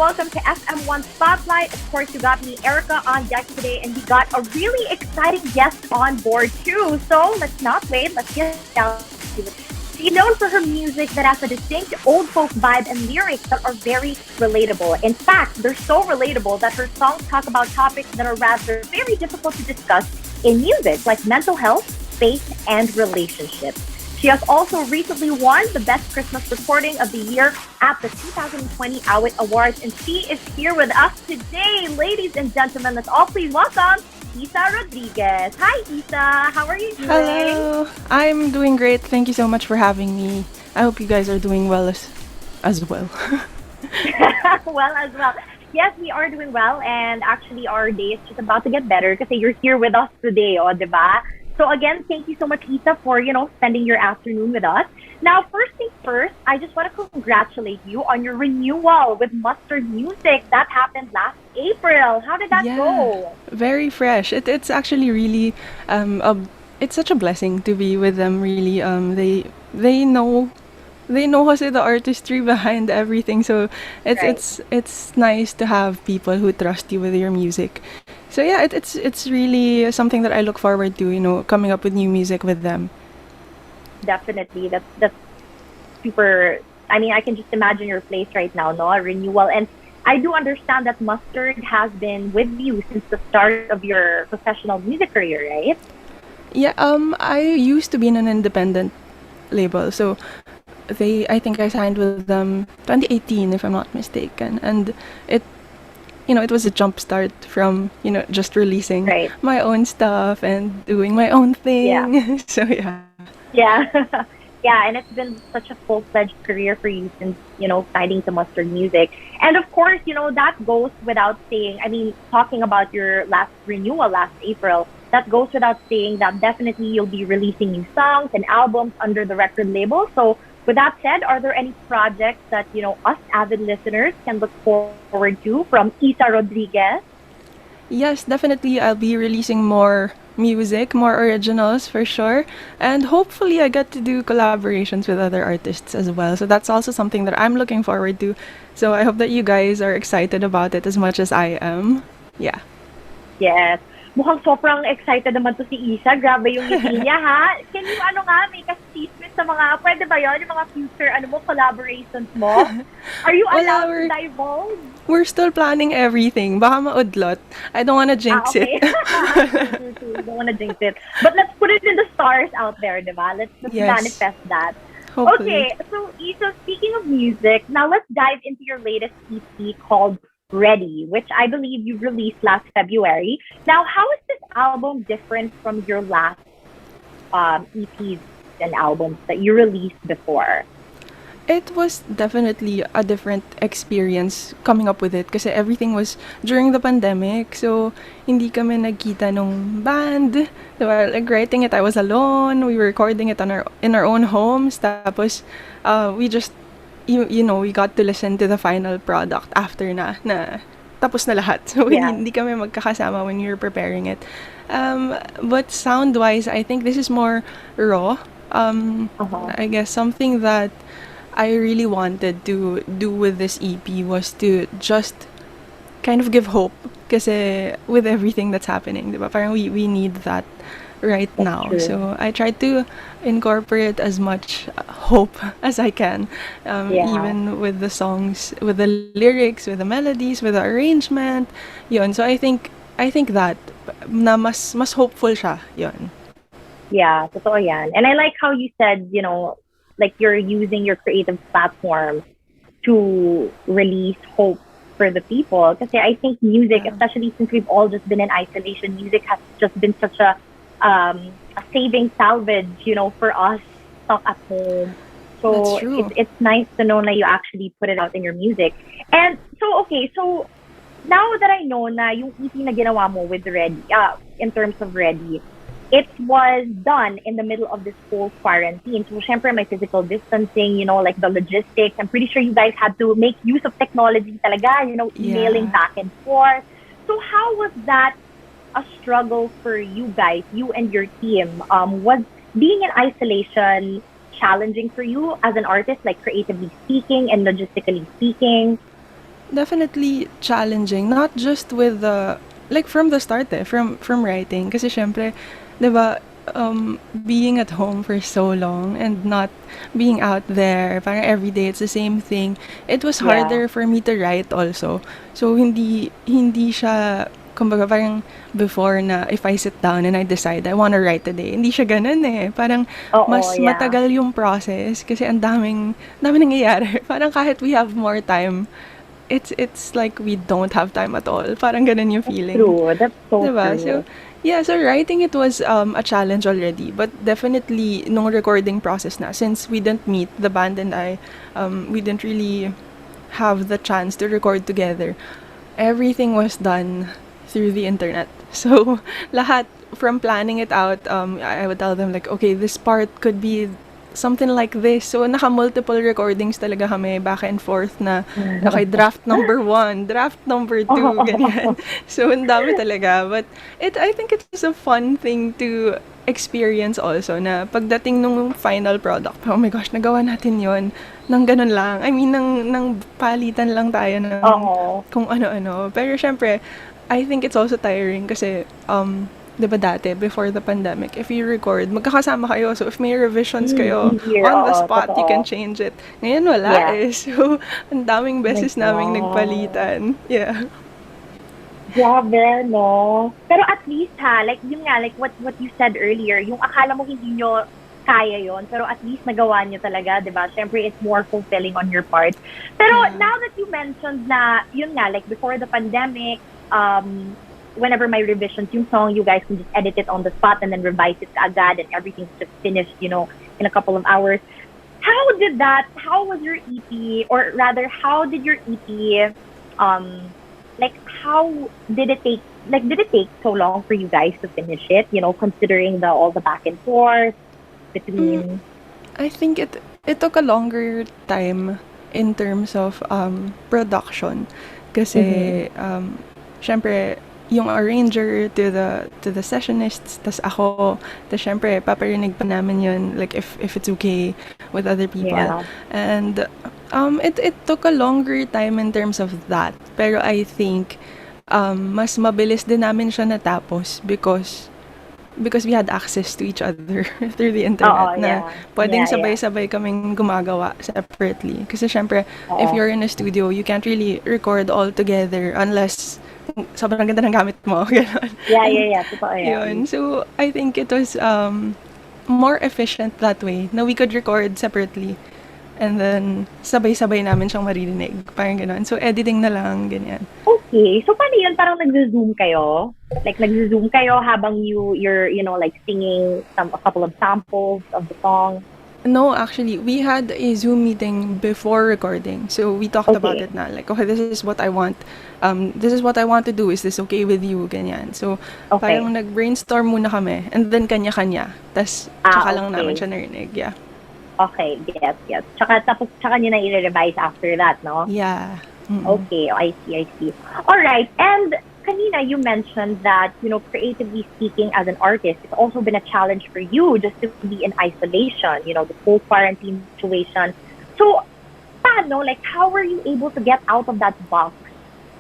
welcome to FM1 Spotlight. Of course, you got me, Erica, on deck today, and we got a really exciting guest on board too. So let's not wait. Let's get down to it. She's known for her music that has a distinct old folk vibe and lyrics that are very relatable. In fact, they're so relatable that her songs talk about topics that are rather very difficult to discuss in music, like mental health, faith, and relationships. She has also recently won the Best Christmas Recording of the Year at the 2020 Awit Awards, and she is here with us today. Ladies and gentlemen, let's all please welcome Issa Rodriguez. Hi, Issa. How are you doing? Hello. I'm doing great. Thank you so much for having me. I hope you guys are doing well as well. Well, as well. Yes, we are doing well, and actually our day is just about to get better because you're here with us today, diba? So again, thank you so much, Issa, for, spending your afternoon with us. Now, first things first, I just want to congratulate you on your renewal with Mustard Music. That happened last April. How did that go? Very fresh. It's actually really it's such a blessing to be with them. Really, they know kasi the artistry behind everything. So it's nice to have people who trust you with your music. So yeah, it's really something that I look forward to, coming up with new music with them. Definitely. That's super. I mean, I can just imagine your place right now, no? A renewal. And I do understand that Mustard has been with you since the start of your professional music career, right? Yeah, I used to be in an independent label. So I think I signed with them 2018 if I'm not mistaken. And it was a jump start from, just releasing my own stuff and doing my own thing. Yeah. So, yeah. Yeah. Yeah, and it's been such a full-fledged career for you since, signing to Mustard Music. And of course, that goes without saying, I mean, talking about your last renewal last April, that goes without saying that definitely you'll be releasing new songs and albums under the record label. So with that said, are there any projects that, us avid listeners can look forward to from Issa Rodriguez? Yes, definitely. I'll be releasing more music, more originals for sure. And hopefully I get to do collaborations with other artists as well. So that's also something that I'm looking forward to. So I hope that you guys are excited about it as much as I am. Yeah. Yes. Mukhang sobrang excited naman to si Issa. Grabe yung ngiti niya, ha? Can you, may kasismis sa mga, pwede ba yun? Yung mga future, collaborations mo? Are you allowed to divulge? We're still planning everything. Baka maudlot. I don't wanna jinx it. Don't wanna jinx it. But let's put it in the stars out there, diba? Let's manifest that. Hopefully. Okay, so Issa, speaking of music, now let's dive into your latest EP called Ready, which I believe you released last February. Now, how is this album different from your last EPs and albums that you released before? It was definitely a different experience coming up with it kasi everything was during the pandemic. So, hindi kami nagkita nung band. Diba? Like, writing it, I was alone. We were recording it in our own homes. Tapos, we just we got to listen to the final product after na tapos na lahat. So, hindi kami magkakasama when we were preparing it. But sound-wise, I think this is more raw. I guess something that I really wanted to do with this EP was to just kind of give hope kasi with everything that's happening, diba? Parang we need that right now. True. So I tried to incorporate as much hope as I can, even with the songs, with the lyrics, with the melodies, with the arrangement. Yun. So I think that na mas hopeful siya. Yun. Yeah, totoo yan. And I like how you said, like you're using your creative platform to release hope for the people. Because I think music, especially since we've all just been in isolation, music has just been such a saving salvage, for us stuck at home. So it's nice to know that you actually put it out in your music. And so, so now that I know na yung EP na ginawa mo with Ready, in terms of Ready, it was done in the middle of this whole quarantine. So, syempre, may physical distancing, like the logistics. I'm pretty sure you guys had to make use of technology talaga, emailing back and forth. So, how was that a struggle for you guys, you and your team? Was being in isolation challenging for you as an artist, like creatively speaking and logistically speaking? definitely challenging, not just with the like from the start from writing kasi syempre 'di ba being at home for so long and not being out there parang every day it's the same thing. It was Yeah. harder for me to write also. So hindi siya kumbaga parang before na if I sit down and I decide I wanna write today, hindi siya ganun eh. Parang Oo, mas yeah. matagal yung process kasi ang daming nangyayari. Parang kahit we have more time, it's like we don't have time at all. Parang ganun yung That's feeling. true. That's so 'Di ba? So, true. yeah, so writing it was a challenge already, but definitely nung recording process na since we didn't meet the band and I we didn't really have the chance to record together. Everything was done through the internet. So, lahat from planning it out, I would tell them like, okay, this part could be something like this. So, naka-multiple recordings talaga kami back and forth na, okay, draft number 1, draft number 2, ganyan. So, ang dami talaga. But I think it was a fun thing to experience also na pagdating nung final product, oh my gosh, nagawa natin yon nang ganun lang. I mean, nang palitan lang tayo ng Oo. kung ano-ano. Pero syempre, I think it's also tiring kasi, 'di ba dati, before the pandemic, if you record, magkakasama kayo. So, if may revisions kayo, Easier. on the Oo, spot, you can totoo. change it. Ngayon, wala Yeah. eh. So, ang daming Oh my beses naming God. nagpalitan. Yeah. Grabe, no? Pero at least ha, like yun nga, like what you said earlier, yung akala mo hindi nyo kaya yon pero at least nagawa nyo talaga, di ba? Siyempre, it's more fulfilling on your part. Pero Yeah. now that you mentioned na, yun nga, like before the pandemic, whenever my revisions, yung song, you guys can just edit it on the spot and then revise it agad and everything's just finished, in a couple of hours. How was your EP, or rather, how did your EP, um, like, how did it take so long for you guys to finish it, considering all the back and forth Mm, between, I think it took a longer time in terms of production mm-hmm. kasi syempre yung arranger to the sessionists tas ako tas syempre paparinig pa namin yun like if it's okay with other people Yeah. and it took a longer time in terms of that pero I think mas mabilis din namin siya natapos because we had access to each other through the Oo, internet na yeah. pwedeng Yeah, yeah. sabay-sabay kaming gumagawa separately. Kasi syempre, if Oo. you're in a studio, you can't really record all together unless sobrang ganda ng gamit mo. Ganon. Yeah, yeah, And yeah. Totoo yan. yun. So, I think it was more efficient that way na we could record separately. And then, sabay-sabay namin siyang maririnig. Parang gano'n. So, editing na lang, ganyan. Okay. So, paano yun? Parang nagzo-zoom kayo? Like, nagzo-zoom kayo habang you're, like, singing a couple of samples of the song? No, actually, we had a Zoom meeting before recording. So we talked about Okay. it na. Like, okay, this is what I want. This is what I want to do. Is this okay with you? Ganyan. So, parang Okay. nag-brainstorm muna kami. And then, kanya-kanya. Tas, tsaka lang namin Okay. siya narinig. Yeah. Okay. Yes, yes. Tsaka nyo na i-revise after that, no? Yeah. Mm-mm. Okay, I see, I see. All right, and kanina you mentioned that, creatively speaking as an artist, it's also been a challenge for you just to be in isolation, the whole quarantine situation. So, paano, like, how were you able to get out of that box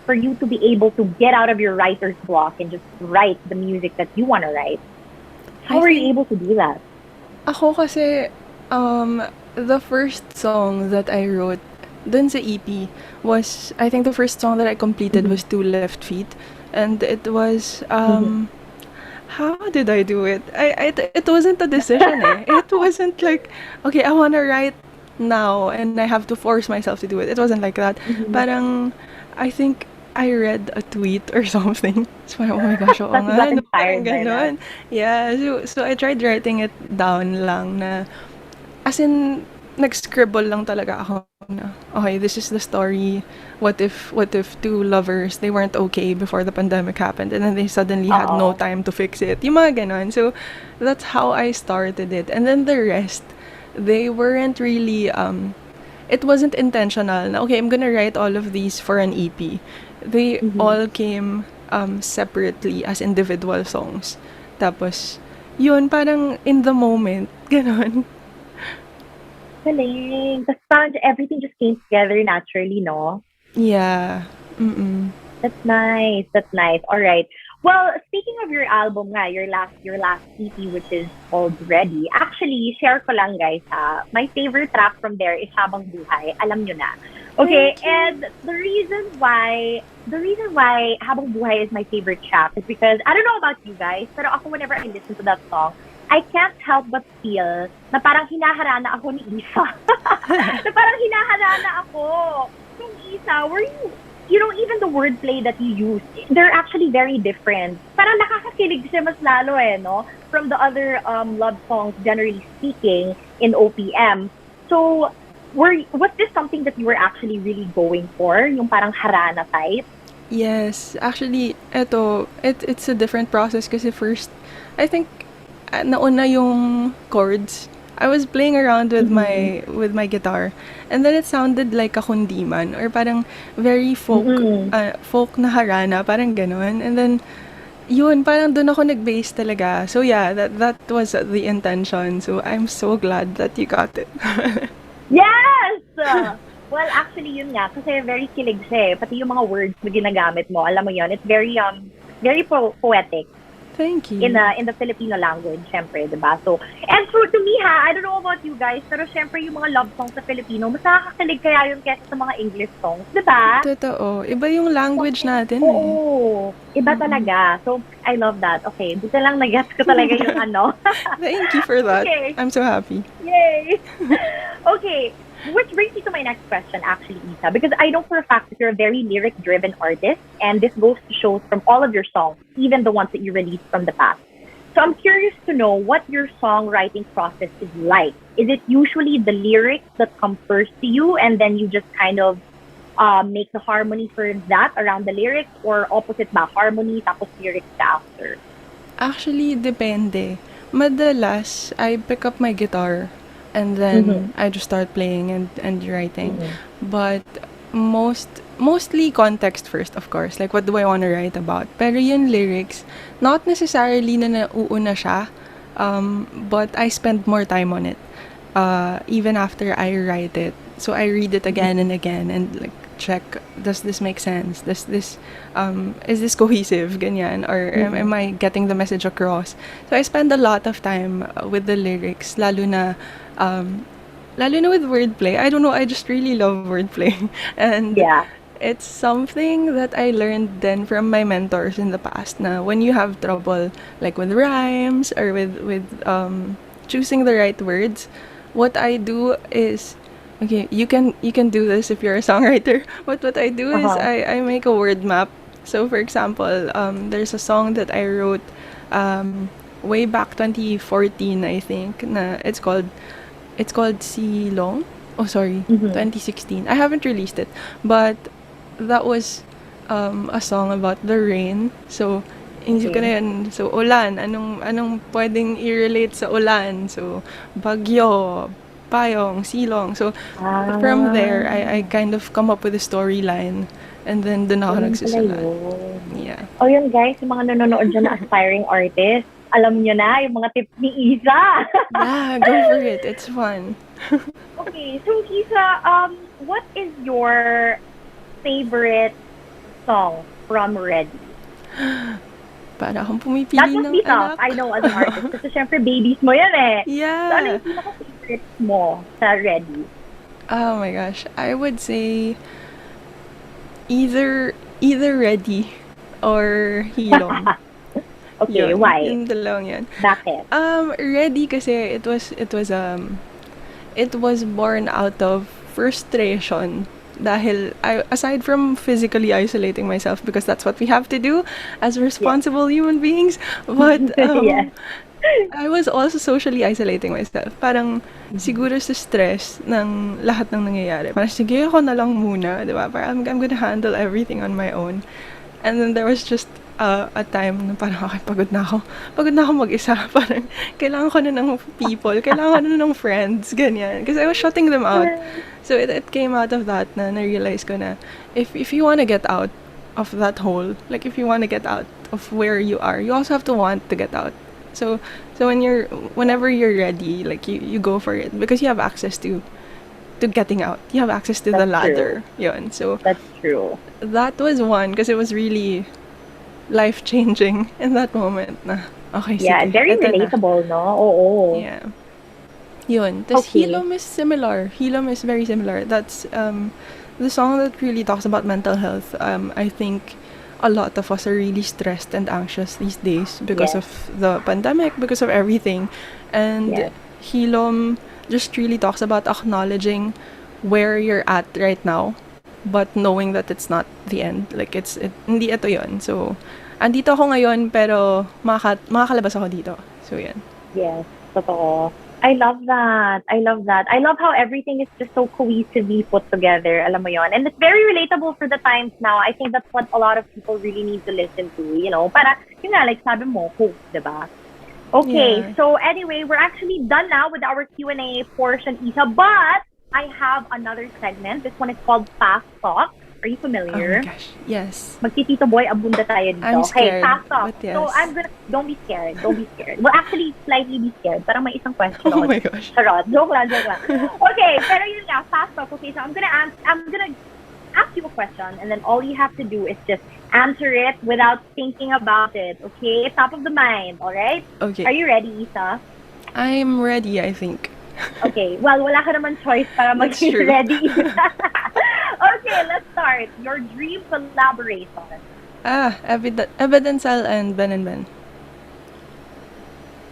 for you to be able to get out of your writer's block and just write the music that you want to write? How I were you think, able to do that? ako kasi, the first song that I wrote dun sa EP was, I think the first song that I completed Mm-hmm. was Two Left Feet. And it was, Mm-hmm. how did I do it? It wasn't a decision eh. It wasn't like, okay, I wanna write now and I have to force myself to do it. It wasn't like that. Mm-hmm. Parang, I think I read a tweet or something. So parang, oh my gosh, oo Tapos you nga, got no? Parang inspired by that. ganon. Yeah, so I tried writing it down lang na, as in, nag-scribble lang talaga ako na, okay, this is the story. What if two lovers, they weren't okay before the pandemic happened and then they suddenly had no Oo. time to fix it. Yung mga ganon. So, that's how I started it. And then the rest, they weren't really, it wasn't intentional na, okay, I'm gonna write all of these for an EP. They Mm-hmm. all came separately as individual songs. Tapos, yun, parang in the moment, ganon. Galing. Tapos parang everything just came together naturally, no? Yeah. Mm-mm. That's nice. That's nice. All right. Well, speaking of your album nga, your last EP which is called Ready. Actually, share ko lang guys ha. My favorite track from there is Habang Buhay. Alam nyo na. Okay, Thank you. and the reason why Habang Buhay is my favorite track is because I don't know about you guys, pero ako whenever I listen to that song, I can't help but feel na parang hinaharana ako ni Isa. Na parang hinaharana ako nung Isa. Were even the wordplay that you use, they're actually very different. Parang nakakakilig siya mas lalo no? From the other love songs, generally speaking, in OPM. So, was this something that you were actually really going for? Yung parang harana type? Yes, actually, it's a different process kasi first, I think, nauna yung chords. I was playing around with Mm-hmm. my guitar, and then it sounded like a kundiman or parang very Mm-hmm. folk na harana, parang ganon. And then yun, parang doon ako nag-base talaga. So yeah, that was the intention. So I'm so glad that you got it. Yes! Well, actually, yun nga. Kasi very kilig siya eh. Pati yung mga words na ginagamit mo, alam mo yun, it's very poetic. Thank in you. the Filipino language, syempre, 'di ba? So, and for to me ha, I don't know about you guys, pero syempre yung mga love songs sa Filipino, mas nakakakilig kaya yun kaysa sa mga English songs, 'di ba? Totoo. Iba yung language natin eh. Oo, iba talaga. So, I love that. Okay, buti lang na-gets ko talaga yung ano. Thank you for that. Okay, I'm so happy. yay! Okay, which brings me to my next question, actually, Isa, because I know for a fact that you're a very lyric-driven artist, and this goes to show from all of your songs, even the ones that you released from the past. So I'm curious to know what your songwriting process is like. Is it usually the lyrics that come first to you, and then you just kind of make the harmony for that around the lyrics, or opposite ba, harmony tapos lyrics ka after? Actually, depende. Madalas, I pick up my guitar and Mm-hmm. then I just start playing and writing. Mm-hmm. But mostly context first, of course. Like, what do I want to write about? Pero yung lyrics, not necessarily na nauuna siya, but I spend more time on it. Even after I write it. So I read it again and again and like check, does this make sense? Does this is this cohesive? Ganyan, or Mm-hmm. am I getting the message across? So I spend a lot of time with the lyrics, um, lalo na with wordplay. I don't know, I just really love wordplay. And Yeah. it's something that I learned then from my mentors in the past na when you have trouble like with rhymes or with choosing the right words, what I do is, okay, you can do this if you're a songwriter. What I do is Uh-huh. I make a word map. So for example, there's a song that I wrote um, way back 2014, I think, na it's called Silong. Oh, sorry, Mm-hmm. 2016. I haven't released it, but that was a song about the rain. So, inisip ko Okay. na yun. So, ulan. Anong pwedeng i-relate sa ulan? So, bagyo, payong, silong. So, from there, Ah. I kind of come up with a storyline. And then, dun ako Ganun pala nagsusulat. yun. Yeah. O yun guys, yung mga nanonood dyan na aspiring artists, alam nyo na yung mga tips ni Isa. Yeah, go for it. It's fun. Okay, so Isa, what is your favorite song from Ready? Para akong That pumipili must ng be tough, anak. I know, as an artist. Kasi syempre babies mo yan eh. So ano Yeah. yung pinaka-favorite mo sa Ready? Oh my gosh. I would say either ready or hilong. Okay, Yun, why? yung dalawang yun. Bakit? Ready kasi it was born out of frustration dahil aside from physically isolating myself because that's what we have to do as Yeah. responsible human beings, but Yes. I was also socially isolating myself. Parang Mhm. siguro sa stress ng lahat ng nangyayari. Parang sige ako na lang muna, 'di ba? Parang I'm gonna handle everything on my own. And then there was just a time na parang okay, pagod na ako. Pagod na ako mag-isa. Parang kailangan ko na ng people, kailangan ko na ng friends, ganyan. Because I was shutting them out. So it came out of that na na-realize ko na if you want to get out of that hole, like if you want to get out of where you are, you also have to want to get out. So whenever you're ready, like you go for it because you have access to to getting out. You have access to the That's ladder. true. Yun. So That's true. that was one because it was really life changing in that moment. Na okay, Yeah, sige, very eto na. relatable, no? Oo. Yeah. Yun. Tapos Okay. Hilom is similar. Hilom is very similar. That's the song that really talks about mental health. I think a lot of us are really stressed and anxious these days because Yes. of the pandemic, because of everything. And Yes. Hilom just really talks about acknowledging where you're at right now, but knowing that it's not the end. Like, hindi ito yun. So, andito ako ngayon, pero makakalabas ako dito. So, yan. Yes. Totoo. I love that. I love that. I love how everything is just so cohesively put together. Alam mo yon. And it's very relatable for the times now. I think that's what a lot of people really need to listen to, you know. Para, yun nga, like sabi mo, hope, diba? Okay, Yeah. so anyway, we're actually done now with our Q&A portion, Issa. But I have another segment. This one is called Fast Talk. Are you Oh my familiar? gosh. Yes. Magtitito boy, abunda tayo dito. I'm Okay, scared, fast talk. but yes. So don't be scared. Don't be scared. Well, actually, slightly be scared. Parang may isang question Oh ako. my gosh. Charot. Joke lang, joke lang. Okay, pero yun nga, fast talk. Okay, so I'm gonna ask you a question, and then all you have to do is just answer it without thinking about it. Okay, top of the mind. All right. Okay. Are you ready, Issa? I'm ready, I think. Okay. Well, wala ka naman choice para That's maging true. ready. Okay, let's start. Your dream collaboration. Evidencial and Ben and Ben.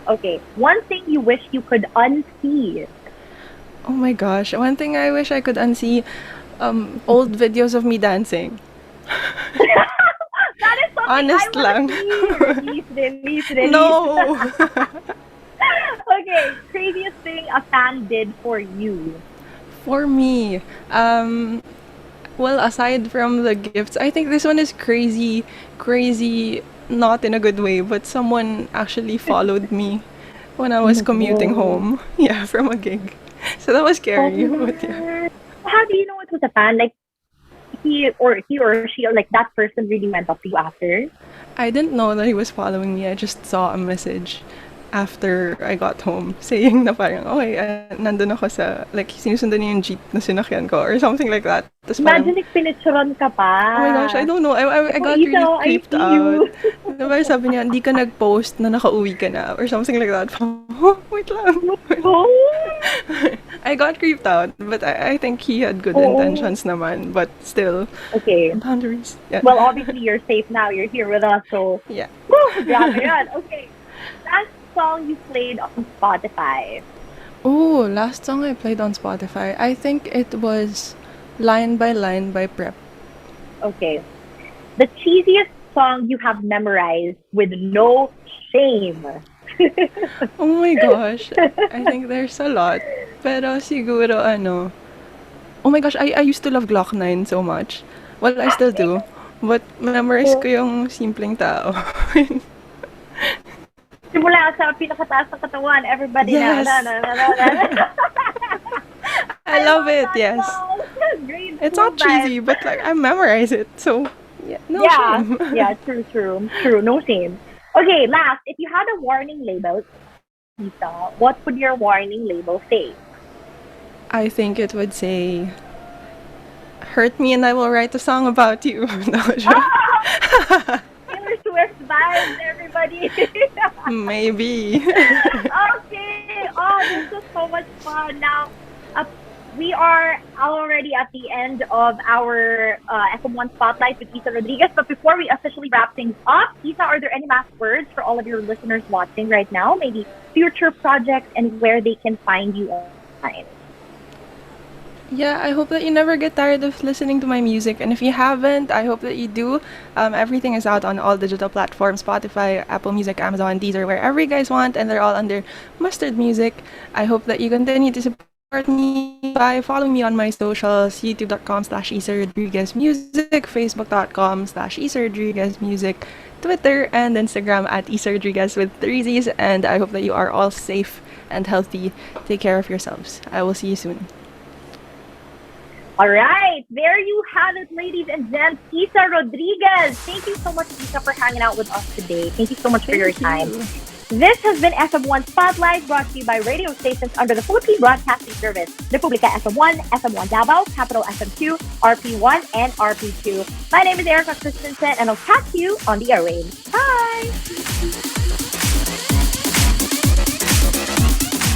Okay, one thing you wish you could unsee. Oh my gosh. One thing I wish I could unsee, old videos of me dancing. That is something Honest I lang. want to see. Release. No! Okay, craziest thing a fan did for you. For me, well, aside from the gifts, I think this one is crazy, not in a good way, but someone actually followed me when I was commuting home. Yeah, from a gig. So that was scary. But yeah. How do you know it was a fan? Like he or she, or like that person really went up to you after? I didn't know that he was following me. I just saw a message after I got home saying na parang, okay, nandun ako sa, like, sinusundan niya yung jeep na sinakyan ko or something like that. Tapos parang, Imagine if pinitsuran ka pa. oh my gosh, I don't know. I Oh, got Issa, really I creeped see out. you. Diba sabi niya, hindi ka nag-post na nakauwi ka na or something like that. Oh, wait lang. Oh. I got creeped out, but I think he had good Oh. intentions naman. But still, Okay. boundaries. Yeah. Well, obviously you're safe now. You're here with us, so Yeah. woo, grabe yan. Okay. Last song you played on Spotify. Oh, last song I played on Spotify. I think it was Line by Line by Prep. Okay. The cheesiest song you have memorized with no shame. Oh my gosh. I think there's a lot. Pero siguro ano. Oh my gosh, I used to love Glock 9 so much. Well, I still do. But memorize ko yung Simpleng Tao. Simula sa pinakataas ng katawan, everybody Yes. na. I love it, that yes. song. Great It's school not cheesy, vibes. but like I memorize it. So, yeah, no Yeah, shame. yeah, true. No shame. Okay, last, if you had a warning label, Issa, what would your warning label say? I think it would say, hurt me and I will write a song about you. No, joke. Taylor Swift vibes, everybody. Maybe. Okay. Oh, this was so much fun. Now, we are already at the end of our FM1 Spotlight with Issa Rodriguez. But before we officially wrap things up, Issa, are there any last words for all of your listeners watching right now? Maybe future projects and where they can find you online. Yeah, I hope that you never get tired of listening to my music. And if you haven't, I hope that you do. Everything is out on all digital platforms, Spotify, Apple Music, Amazon, Deezer, wherever you guys want. And they're all under Mustard Music. I hope that you continue to support me by following me on my socials, youtube.com/Issa Rodriguez Music, facebook.com/Issa Rodriguez Music, Twitter and Instagram at Issa Rodriguez with 3 Z's. And I hope that you are all safe and healthy. Take care of yourselves. I will see you soon. All right, there you have it, ladies and gents. Issa Rodriguez. Thank you so much, Issa, for hanging out with us today. Thank you so much for your time. Thank you. This has been FM1 Spotlight, brought to you by radio stations under the Philippine Broadcasting Service, Republica FM1, FM1 Davao, Capital FM2, RP1, and RP2. My name is Erica Christensen, and I'll catch you on the airwaves. Bye!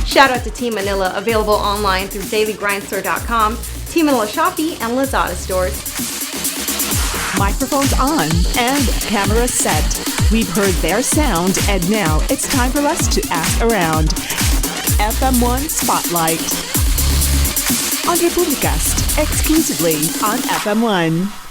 Shout out to Team Manila, available online through dailygrindstore.com, Team Manila Shopee, and Lazada stores. Microphones on and camera set. We've heard their sound, and now it's time for us to ask around. FM1 Spotlight on Republicast, exclusively on FM1.